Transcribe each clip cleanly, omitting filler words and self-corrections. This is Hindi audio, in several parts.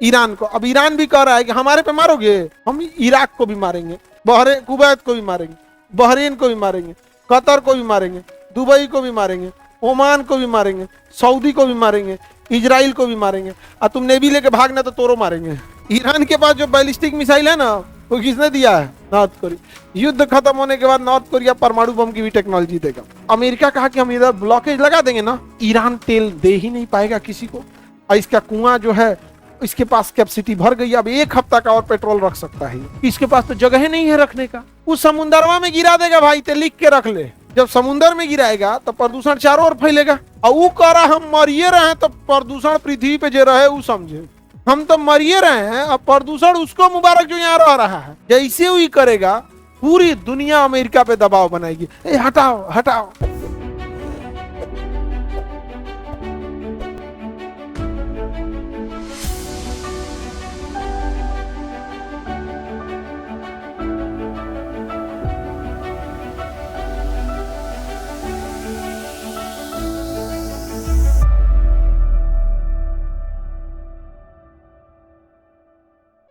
ईरान को। अब ईरान भी कह रहा है कि हमारे पे मारोगे, हम इराक को भी मारेंगे, कुवैत को भी मारेंगे, बहरीन को भी मारेंगे, कतर को भी मारेंगे, दुबई को भी मारेंगे, ओमान को भी मारेंगे, सऊदी को भी मारेंगे, इजराइल को भी मारेंगे, और तुम नेवी लेके भागना तो तोरो मारेंगे। ईरान के पास जो बैलिस्टिक मिसाइल है ना, वो किसने दिया है? North Korea. युद्ध खत्म होने के बाद नॉर्थ कोरिया परमाणु बम की भी टेक्नोलॉजी देगा। अमेरिका कहा कि हम इधर ब्लॉकेज लगा देंगे ना, ईरान तेल दे ही नहीं पाएगा किसी को, और इसका कुआं जो है इसके पास कैपेसिटी भर गई, अब 1 हफ्ता का और पेट्रोल रख सकता है। इसके पास तो जगह नहीं है रखने का, उस समुद्रवा में गिरा देगा भाई, ते लिख के रख ले। जब समुद्र में गिराएगा तो प्रदूषण चारों ओर फैलेगा, और वो कह रहा हम मरिए रहे तो प्रदूषण पृथ्वी पे जो रहे वो समझे, हम तो मरिए रहे हैं, अब प्रदूषण उसको मुबारक जो यहाँ रह रहा है। जैसे ही करेगा पूरी दुनिया अमेरिका पे दबाव बनाएगी, ए हटाओ हटाओ।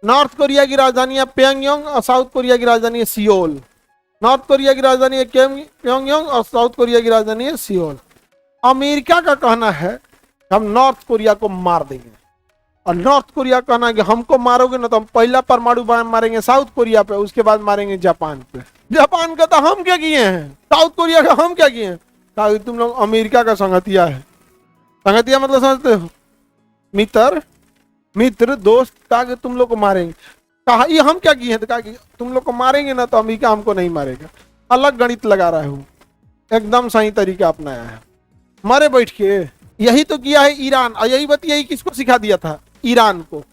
नॉर्थ कोरिया की राजधानी है प्योंगयांग और साउथ कोरिया की राजधानी है सियोल। नॉर्थ कोरिया की राजधानी है प्योंगयांग और साउथ कोरिया की राजधानी है सियोल। अमेरिका का कहना है हम नॉर्थ कोरिया को मार देंगे, और नॉर्थ कोरिया कहना है कि हमको मारोगे ना तो हम पहला परमाणु बम मारेंगे साउथ कोरिया पे, उसके बाद मारेंगे जापान पे। जापान का तो हम क्या किए हैं, साउथ कोरिया का हम क्या किए हैं? तुम लोग अमेरिका का संगतिया है। संगतिया मतलब समझते हो? मित्र दोस्त, कहा कि तुम लोग को मारेंगे। कहा ये हम क्या किए हैं? तो कहा कि तुम लोग को मारेंगे ना तो अमेरिका हमको नहीं मारेगा। अलग गणित लगा रहा हूँ, एकदम सही तरीका अपनाया है। मरे बैठ के यही तो किया है ईरान, और यही बतिया किसको सिखा दिया था? ईरान को।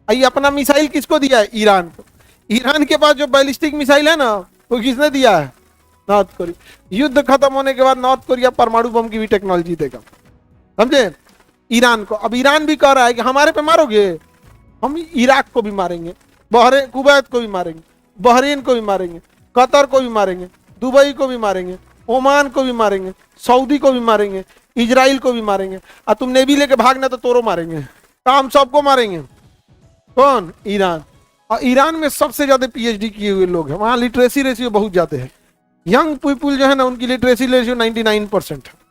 ये अपना मिसाइल किसको दिया है? ईरान को। ईरान के पास जो बैलिस्टिक मिसाइल है ना, वो किसने दिया है? North Korea. युद्ध खत्म होने के बाद नॉर्थ कोरिया परमाणु बम की भी टेक्नोलॉजी देगा, समझे? ईरान को। अब ईरान भी कह रहा है कि हमारे पे मारोगे, हम इराक को भी मारेंगे, कुवैत को भी मारेंगे, बहरीन को भी मारेंगे, कतर को भी मारेंगे, दुबई को भी मारेंगे, ओमान को भी मारेंगे, सऊदी को भी मारेंगे, इजराइल को भी मारेंगे, और तुम नेवी लेके भागना तो तोरो मारेंगे। काम सबको मारेंगे। कौन? ईरान। और ईरान में सबसे ज्यादा पीएचडी किए हुए लोग हैं, वहां लिटरेसी रेशियो बहुत ज्यादा है। यंग पीपुल जो है ना, उनकी लिटरेसी रेशियो 99% है।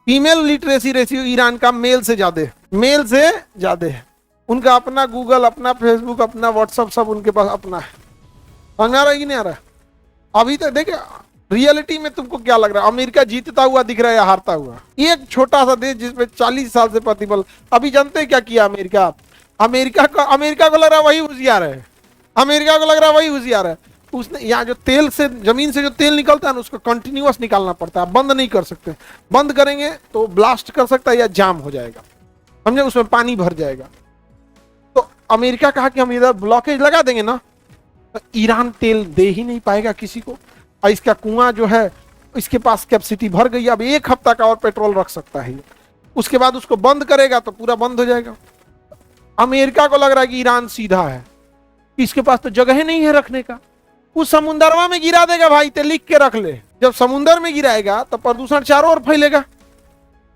फीमेल लिटरेसी रेशियो ईरान का मेल से ज्यादा है। उनका अपना गूगल, अपना फेसबुक, अपना व्हाट्सएप, सब उनके पास अपना है। समझ आ रहा है कि नहीं आ रहा है? अभी तक देखे रियलिटी में तुमको क्या लग रहा है? अमेरिका जीतता हुआ दिख रहा है या हारता हुआ? एक छोटा सा देश जिसमें 40 साल से प्रतिबल। अभी जानते हैं क्या किया अमेरिका? अमेरिका को लग रहा है वही होशियार है। अमेरिका को लग रहा है वही होशियार है। उसने यहाँ जो तेल से, जमीन से जो तेल निकलता है ना, उसको कंटिन्यूअस निकालना पड़ता है, बंद नहीं कर सकते। बंद करेंगे तो ब्लास्ट कर सकता है या जाम हो जाएगा, समझे? उसमें पानी भर जाएगा। तो अमेरिका कहा कि हम इधर ब्लॉकेज लगा देंगे ना, तो ईरान तेल दे ही नहीं पाएगा किसी को, और इसका कुआं जो है इसके पास कैपेसिटी भर गई, अब 1 हफ्ता का और पेट्रोल रख सकता है। उसके बाद उसको बंद करेगा तो पूरा बंद हो जाएगा। अमेरिका को लग रहा है कि ईरान सीधा है, इसके पास तो जगह नहीं है रखने का, उस समुद्रवा में गिरा देगा भाई, ते लिख के रख ले। जब समुद्र में गिराएगा तो प्रदूषण चारों ओर फैलेगा,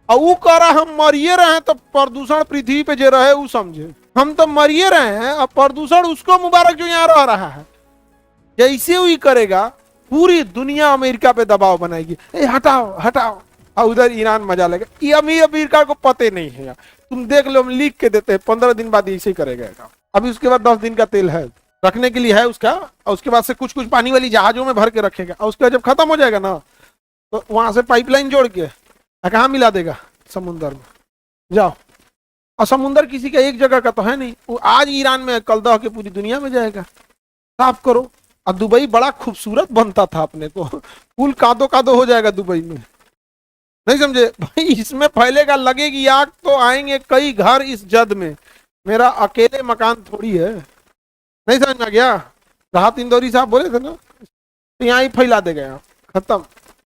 और वो कह रहा हम मरिए रहे तो प्रदूषण पृथ्वी पे जो रहे वो समझे, हम तो मरिए रहे हैं, अब प्रदूषण उसको मुबारक जो यहाँ रह रहा है। जैसे ही करेगा पूरी दुनिया अमेरिका पे दबाव बनाएगी, ए हटाओ हटाओ, और उधर ईरान मजा लेगा। ये अमेरिका को पते नहीं है यार, तुम देख लो, हम लिख के देते हैं, 15 दिन बाद ऐसे ही करेगा। अभी उसके बाद 10 दिन का तेल है रखने के लिए है उसका, और उसके बाद से कुछ कुछ पानी वाली जहाजों में भर के रखेगा, और उसके बाद जब खत्म हो जाएगा ना, तो वहां से पाइपलाइन जोड़ के कहाँ मिला देगा? समुद्र में। जाओ। और समुद्र किसी का एक जगह का तो है नहीं, वो आज ईरान में, कल दह के पूरी दुनिया में जाएगा। साफ करो। और दुबई बड़ा खूबसूरत बनता था अपने को, फुल कादो कादो हो जाएगा दुबई में, नहीं समझे भाई? इसमें फैलेगा, लगेगी आग तो आएंगे कई घर इस जद में, मेरा अकेले मकान थोड़ी है। नहीं समझ में आ गया? राहत इंदौरी साहब बोले थे ना, तो यहाँ ही फैला देगा, खत्म।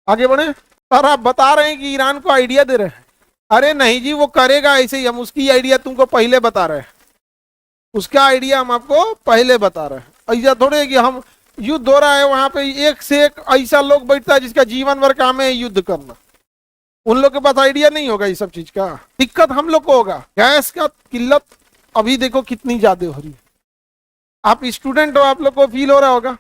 आगे बढ़े। सर आप बता रहे हैं कि ईरान को आइडिया दे रहे हैं। अरे नहीं जी, वो करेगा ऐसे ही, हम उसकी आइडिया तुमको पहले बता रहे हैं, उसका आइडिया हम आपको पहले बता रहे हैं। ऐसा थोड़े है कि हम युद्ध हो रहा है वहां पे एक से एक ऐसा लोग बैठता है जिसका जीवन भर काम है युद्ध करना, उन लोग के पास आइडिया नहीं होगा ये सब चीज का। दिक्कत हम लोग को होगा, गैस का किल्लत अभी देखो कितनी ज्यादा हो रही है। आप स्टूडेंट हो, आप लोग को फील हो रहा होगा।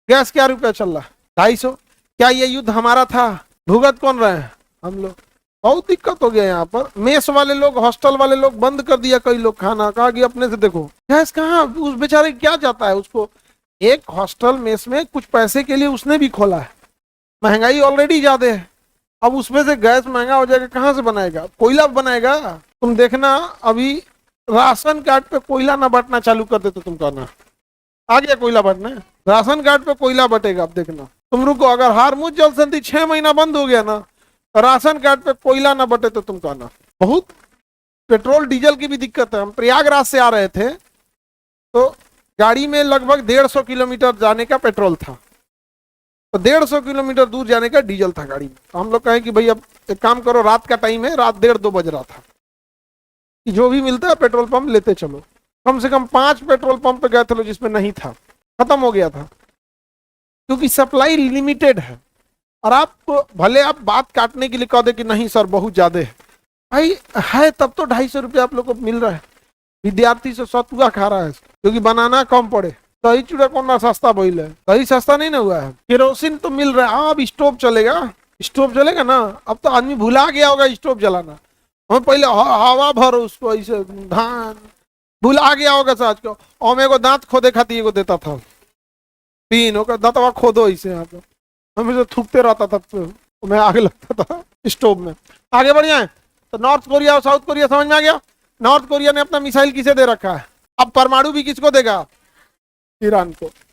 गैस क्या रुपया चल रहा है? 250। क्या ये युद्ध हमारा था? भुगत कौन रहे हैं? हम लोग। बहुत दिक्कत हो गया यहाँ पर। मेस वाले लोग, हॉस्टल वाले लोग बंद कर दिया, कई लोग खाना कहा कि अपने से देखो। गैस कहाँ, उस बेचारे क्या जाता है उसको। एक हॉस्टल मेस में कुछ पैसे के लिए उसने भी खोला है, महंगाई ऑलरेडी ज्यादा है, अब उसमें से गैस महंगा हो जाएगा, कहाँ से बनाएगा? कोयला बनाएगा। तुम देखना अभी राशन कार्ड पे कोयला ना बंटना चालू कर दे तो तुम कहना आ गया कोयला बंटना। राशन कार्ड पे कोयला बटेगा, अब देखना तुम रुको। अगर हारमुज जल संधि 6 महीना बंद हो गया ना, राशन कार्ड पे कोयला ना बटे तो तुम कहना। बहुत पेट्रोल डीजल की भी दिक्कत है। हम प्रयागराज से आ रहे थे तो गाड़ी में लगभग 150 किलोमीटर जाने का पेट्रोल था, तो 150 किलोमीटर दूर जाने का डीजल था गाड़ी में। तो हम लोग कहें कि भाई अब एक काम करो, रात का टाइम है, रात 1:30-2 बज रहा था, कि जो भी मिलता है पेट्रोल पंप लेते चलो। कम से कम 5 पेट्रोल पंप पे गए थे जिसमें नहीं था, खत्म हो गया था, क्योंकि सप्लाई लिमिटेड है। और आप भले आप बात काटने के लिए कह दे कि नहीं सर बहुत ज्यादा है, भाई है तब तो 250 रुपया आप लोग को मिल रहा है। विद्यार्थी से सतुआ खा रहा है क्योंकि बनाना कम पड़े। दही चूड़ा कौन ना सस्ता बोल है, दही सस्ता नहीं ना हुआ है। केरोसिन तो मिल रहा है। हाँ अब स्टोव चलेगा, स्टोव चलेगा ना। अब तो आदमी भुला गया होगा स्टोव जलाना। हम पहले हवा भरो उसको ऐसे धान, भुला गया होगा सच को। और मेरे को दांत खोदे खाती को देता था, पीन होकर दांतवा खोदो ऐसे यहाँ पे, हमें तो थूकते रहता था तो मैं आग लगता था स्टोव में। आगे बढ़ जाए तो नॉर्थ कोरिया और साउथ कोरिया समझ में आ गया। नॉर्थ कोरिया ने अपना मिसाइल किसे दे रखा है, अब परमाणु भी किसको देगा? ईरान को।